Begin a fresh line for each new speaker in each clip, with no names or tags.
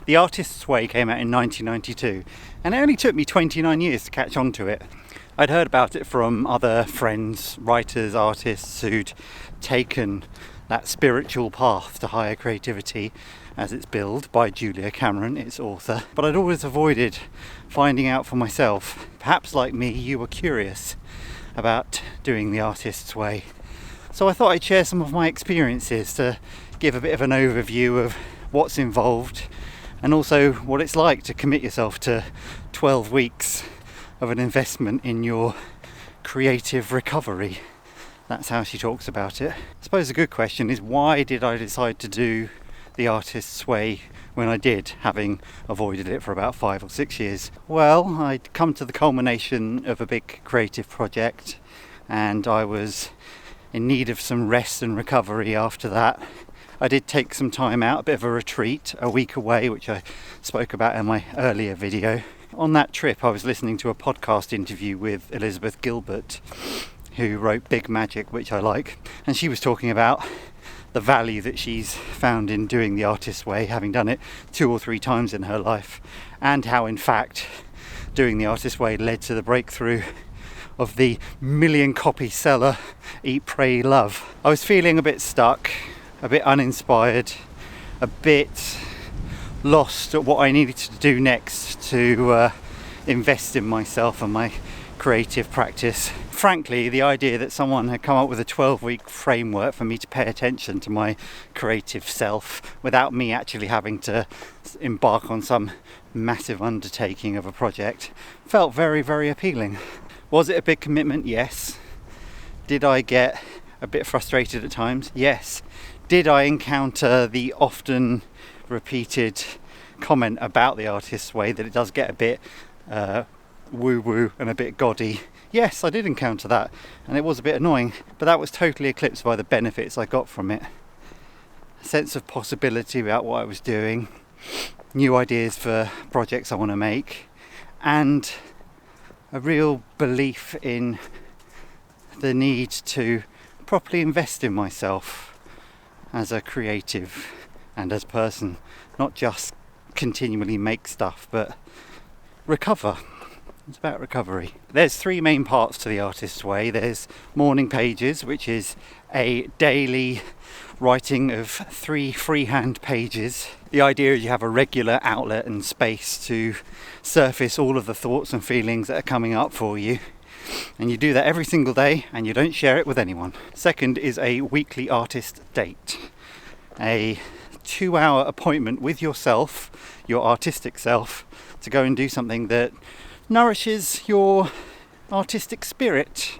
The Artist's Way came out in 1992, and it only took me 29 years to catch on to it. I'd heard about it from other friends, writers, artists who'd taken that spiritual path to higher creativity as it's billed by Julia Cameron, its author. But I'd always avoided finding out for myself. Perhaps like me, you were curious about doing the Artist's Way. So I thought I'd share some of my experiences to give a bit of an overview of what's involved and also what it's like to commit yourself to 12 weeks of an investment in your creative recovery. That's how she talks about it. I suppose a good question is, why did I decide to do the Artist's Way when I did, having avoided it for about 5 or 6 years? Well, I'd come to the culmination of a big creative project and I was in need of some rest and recovery after that. I did take some time out, a bit of a retreat, a week away, which I spoke about in my earlier video. On that trip, I was listening to a podcast interview with Elizabeth Gilbert, who wrote Big Magic, which I like, and she was talking about the value that she's found in doing the Artist's Way, having done it 2 or 3 times in her life, and how in fact doing the Artist's Way led to the breakthrough of the 1 million copy seller Eat, Pray, Love. I was feeling a bit stuck, a bit uninspired, a bit lost at what I needed to do next to invest in myself and my creative practice. Frankly, the idea that someone had come up with a 12-week framework for me to pay attention to my creative self without me actually having to embark on some massive undertaking of a project felt very, very appealing. Was it a big commitment? Yes. Did I get a bit frustrated at times? Yes. Did I encounter the often repeated comment about the Artist's Way that it does get a bit woo-woo and a bit gaudy? Yes, I did encounter that, and it was a bit annoying, but that was totally eclipsed by the benefits I got from it. A sense of possibility about what I was doing, new ideas for projects I want to make, and a real belief in the need to properly invest in myself as a creative and as a person, not just continually make stuff, but recover. It's about recovery. There's 3 main parts to the Artist's Way. There's morning pages, which is a daily writing of 3 freehand pages. The idea is you have a regular outlet and space to surface all of the thoughts and feelings that are coming up for you. And you do that every single day and you don't share it with anyone. Second is a weekly artist date. A 2-hour appointment with yourself, your artistic self, to go and do something that nourishes your artistic spirit.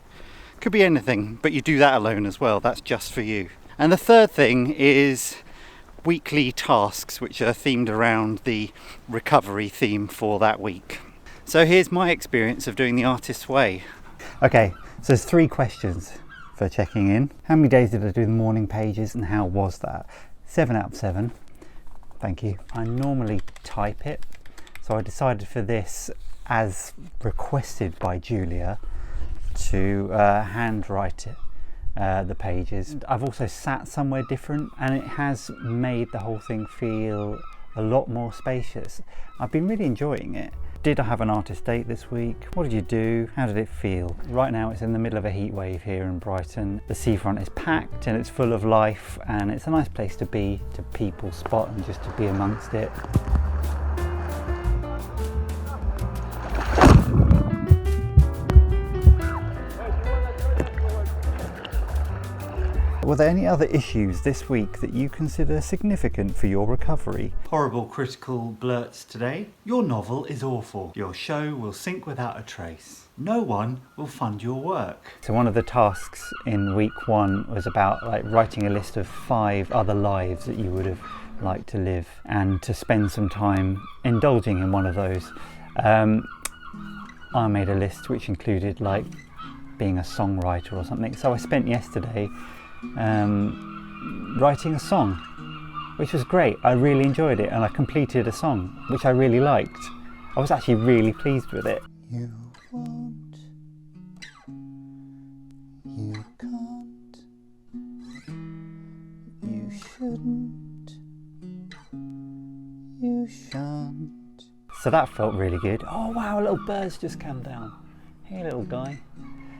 Could be anything, but you do that alone as well. That's just for you. And the third thing is weekly tasks, which are themed around the recovery theme for that week. So here's my experience of doing the Artist's Way. Okay, so there's 3 questions for checking in. How many days did I do the morning pages and how was that? 7 out of 7. Thank you. I normally type it, so I decided for this, as requested by Julia, to handwrite it, the pages. I've also sat somewhere different and it has made the whole thing feel a lot more spacious. I've been really enjoying it. Did I have an artist date this week? What did you do? How did it feel? Right now it's in the middle of a heat wave here in Brighton. The seafront is packed and it's full of life and it's a nice place to be, to people spot and just to be amongst it. Were there any other issues this week that you consider significant for your recovery? Horrible critical blurts today. Your novel is awful. Your show will sink without a trace. No one will fund your work. So one of the tasks in week 1 was about writing a list of 5 other lives that you would have liked to live and to spend some time indulging in one of those. I made a list which included being a songwriter or something. So I spent yesterday writing a song, which was great. I really enjoyed it and I completed a song which I really liked. I was actually really pleased with it. You won't, you can't, you shouldn't, You shan't. So that felt really good. Oh wow, a little bird's just come down. Hey little guy.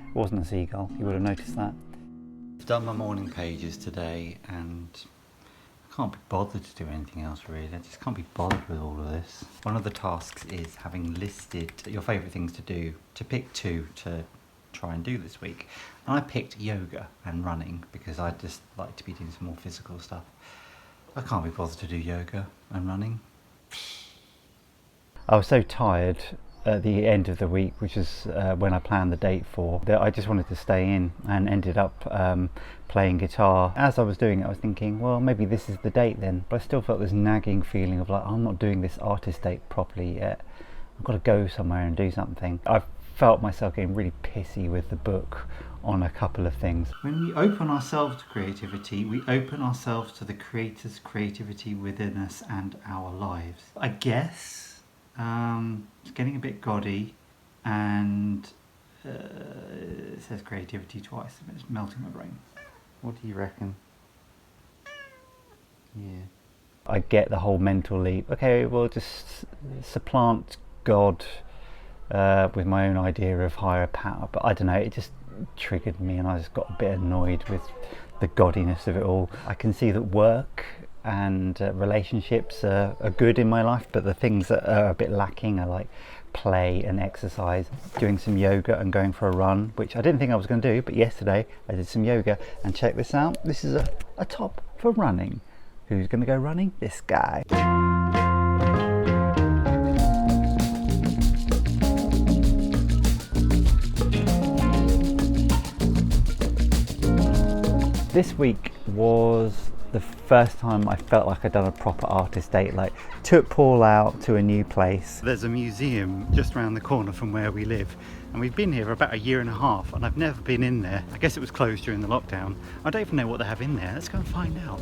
It wasn't a seagull, you would have noticed that. I've done my morning pages today and I can't be bothered to do anything else really. I just can't be bothered with all of this. One of the tasks is having listed your favourite things to do, to pick 2 to try and do this week. And I picked yoga and running because I just like to be doing some more physical stuff. I can't be bothered to do yoga and running. I was so tired at the end of the week, which is when I planned the date for, that I just wanted to stay in and ended up playing guitar. As I was doing it, I was thinking, well, maybe this is the date then. But I still felt this nagging feeling of like, I'm not doing this artist date properly yet. I've got to go somewhere and do something. I felt myself getting really pissy with the book on a couple of things. When we open ourselves to creativity, we open ourselves to the creator's creativity within us and our lives. I guess it's getting a bit gaudy, and it says creativity twice, and it's melting my brain. What do you reckon? Yeah. I get the whole mental leap. Okay, well, just supplant God with my own idea of higher power, but I don't know, it just triggered me and I just got a bit annoyed with the gaudiness of it all. I can see that work and relationships are good in my life, but the things that are a bit lacking are like play and exercise, doing some yoga and going for a run, which I didn't think I was going to do, but yesterday I did some yoga. And check this out, this is a top for running. Who's going to go running? This guy. This week was the first time I felt like I'd done a proper artist date, like took Paul out to a new place. There's a museum just around the corner from where we live, and we've been here for about 1.5 years and I've never been in there. I guess it was closed during the lockdown. I don't even know what they have in there. Let's go and find out.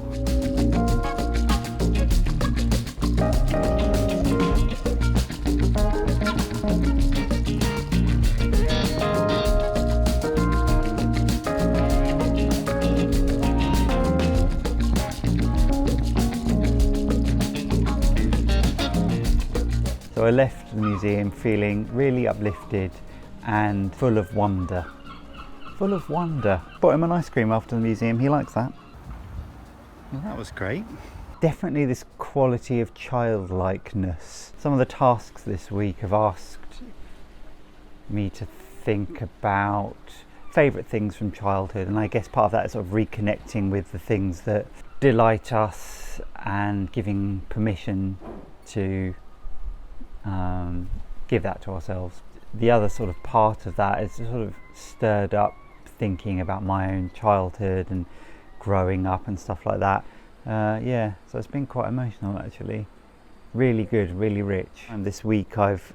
So I left the museum feeling really uplifted and full of wonder. Full of wonder. Bought him an ice cream after the museum, he likes that. Well, that was great. Definitely this quality of childlikeness. Some of the tasks this week have asked me to think about favourite things from childhood, and I guess part of that is sort of reconnecting with the things that delight us and giving permission to give that to ourselves. The other sort of part of that is sort of stirred up thinking about my own childhood and growing up and stuff like that. Yeah, so it's been quite emotional actually. Really good, really rich. And this week I've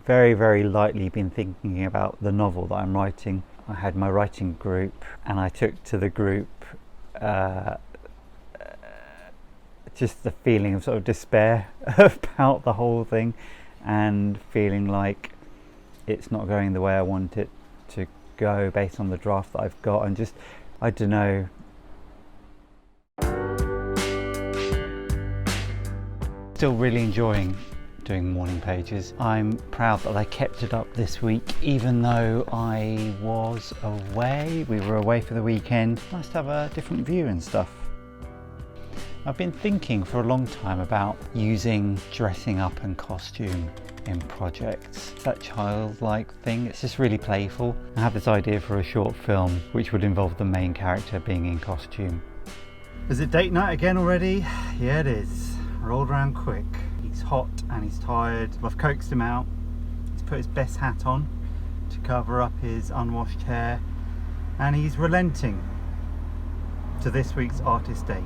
very, very lightly been thinking about the novel that I'm writing. I had my writing group and I took to the group just the feeling of sort of despair about the whole thing and feeling like it's not going the way I want it to go based on the draft that I've got, and just, I don't know. Still really enjoying doing morning pages. I'm proud that I kept it up this week even though I was away. We were away for the weekend. Nice to have a different view and stuff. I've been thinking for a long time about using dressing up and costume in projects. It's that childlike thing, it's just really playful. I have this idea for a short film which would involve the main character being in costume. Is it date night again already? Yeah, it is. Rolled around quick. He's hot and he's tired. I've coaxed him out. He's put his best hat on to cover up his unwashed hair, and he's relenting to this week's artist date.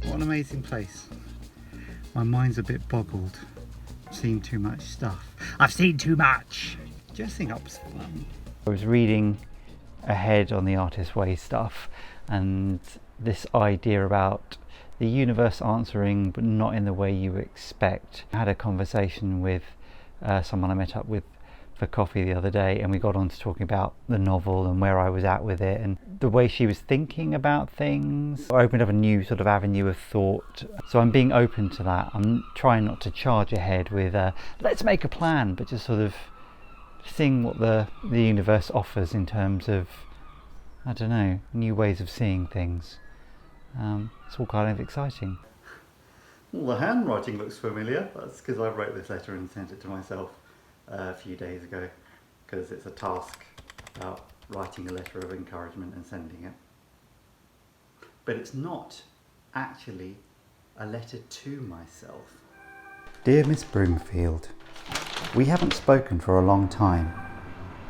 What an amazing place. My mind's a bit boggled. I've seen too much stuff. I've seen too much! Dressing up's fun. I was reading ahead on the Artist's Way stuff, and this idea about the universe answering, but not in the way you expect. I had a conversation with someone I met up with for coffee the other day, and we got on to talking about the novel and where I was at with it, and the way she was thinking about things. I opened up a new sort of avenue of thought, so I'm being open to that. I'm trying not to charge ahead with let's make a plan, but just sort of seeing what the universe offers in terms of, I don't know, new ways of seeing things. It's all kind of exciting. Well, the handwriting looks familiar. That's because I wrote this letter and sent it to myself a few days ago, because it's a task about writing a letter of encouragement and sending it. But it's not actually a letter to myself. Dear Miss Broomfield, we haven't spoken for a long time.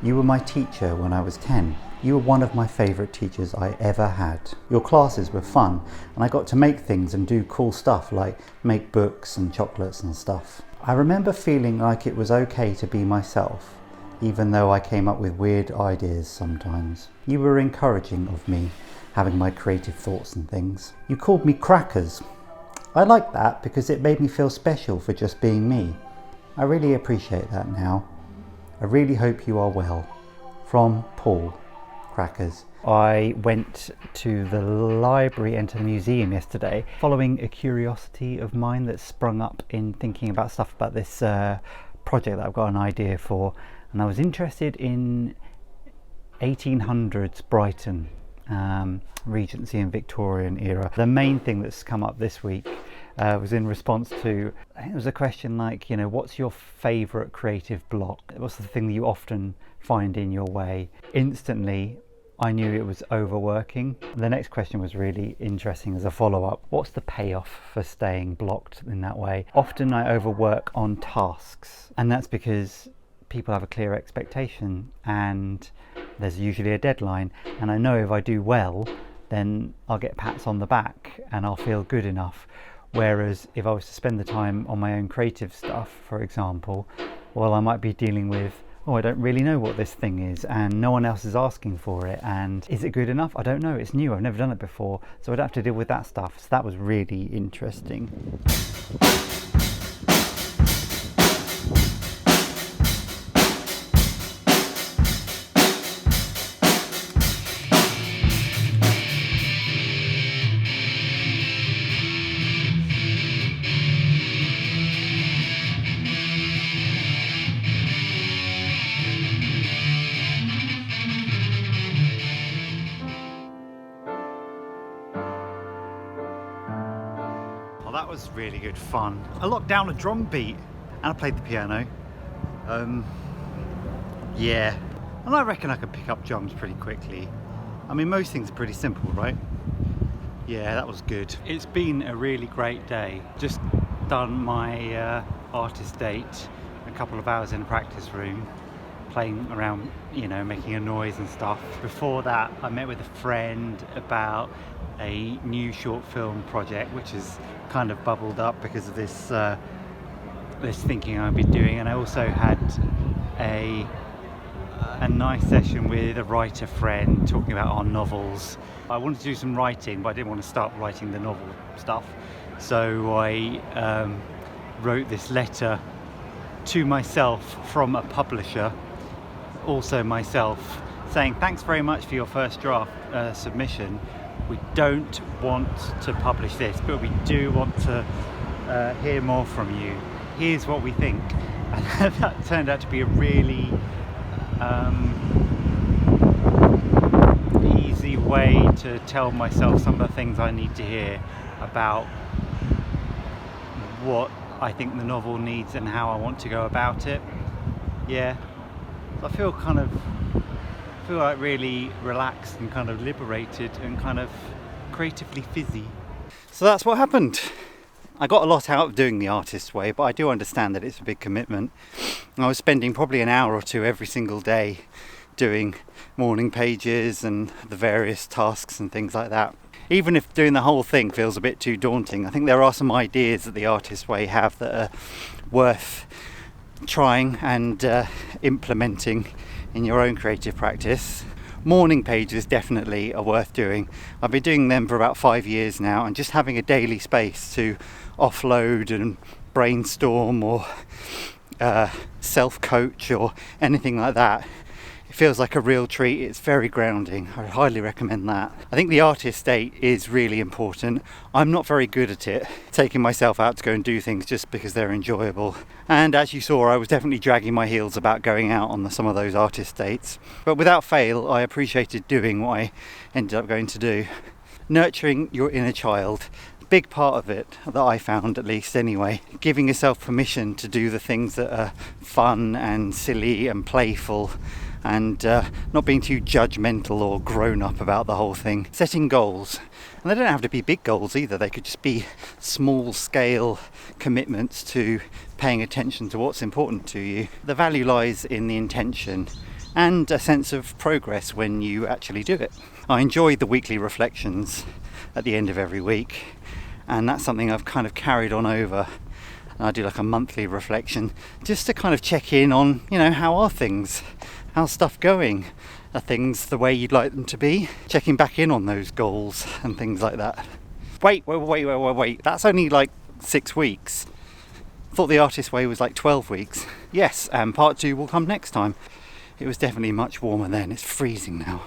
You were my teacher when I was 10. You were one of my favourite teachers I ever had. Your classes were fun, and I got to make things and do cool stuff like make books and chocolates and stuff. I remember feeling like it was okay to be myself, even though I came up with weird ideas sometimes. You were encouraging of me, having my creative thoughts and things. You called me Crackers. I liked that because it made me feel special for just being me. I really appreciate that now. I really hope you are well. From Paul. Crackers. I went to the library and to the museum yesterday following a curiosity of mine that sprung up in thinking about stuff about this project that I've got an idea for, and I was interested in 1800s Brighton, Regency and Victorian era. The main thing that's come up this week was in response to, I think it was a question like, you know, what's your favourite creative block? What's the thing that you often find in your way? Instantly I knew it was overworking. The next question was really interesting as a follow-up. What's the payoff for staying blocked in that way? Often I overwork on tasks, and that's because people have a clear expectation and there's usually a deadline, and I know if I do well then I'll get pats on the back and I'll feel good enough. Whereas if I was to spend the time on my own creative stuff, for example, well, I might be dealing with, oh, I don't really know what this thing is and no one else is asking for it, and is it good enough? I don't know, it's new, I've never done it before, so I'd have to deal with that stuff. So that was really interesting. Oh, that was really good fun. I locked down a drum beat and I played the piano. Yeah, and I reckon I could pick up drums pretty quickly. I mean, most things are pretty simple, right? Yeah, that was good. It's been a really great day. Just done my artist date, a couple of hours in a practice room, playing around, you know, making a noise and stuff. Before that, I met with a friend about a new short film project, which has kind of bubbled up because of this this thinking I've been doing. And I also had a nice session with a writer friend talking about our novels. I wanted to do some writing, but I didn't want to start writing the novel stuff, so I wrote this letter to myself from a publisher, also myself, saying thanks very much for your first draft submission. We don't want to publish this, but we do want to hear more from you. Here's what we think. And that turned out to be a really easy way to tell myself some of the things I need to hear about what I think the novel needs and how I want to go about it. Yeah, I feel like really relaxed and kind of liberated and kind of creatively fizzy. So that's what happened. I got a lot out of doing the artist's way, but I do understand that it's a big commitment. I was spending probably an hour or two every single day doing morning pages and the various tasks and things like that. Even if doing the whole thing feels a bit too daunting, I think there are some ideas that the artist's way have that are worth trying and implementing in your own creative practice. Morning pages definitely are worth doing. I've been doing them for about 5 years now, and just having a daily space to offload and brainstorm or self-coach or anything like that, it feels like a real treat. It's very grounding. I highly recommend that. I think the artist state is really important. I'm not very good at it, taking myself out to go and do things just because they're enjoyable. And as you saw, I was definitely dragging my heels about going out on some of those artist dates. But without fail, I appreciated doing what I ended up going to do. Nurturing your inner child. Big part of it, that I found at least anyway, giving yourself permission to do the things that are fun and silly and playful, and not being too judgmental or grown up about the whole thing. Setting goals, and they don't have to be big goals either. They could just be small scale commitments to paying attention to what's important to you. The value lies in the intention and a sense of progress when you actually do it. I enjoy the weekly reflections at the end of every week, and that's something I've kind of carried on over. And I do like a monthly reflection just to kind of check in on, how are things? How's stuff going? Are things the way you'd like them to be? Checking back in on those goals and things like that. Wait, that's only like 6 weeks. Thought the artist way was like 12 weeks. Yes, and part 2 will come next time. It was definitely much warmer then. It's freezing now.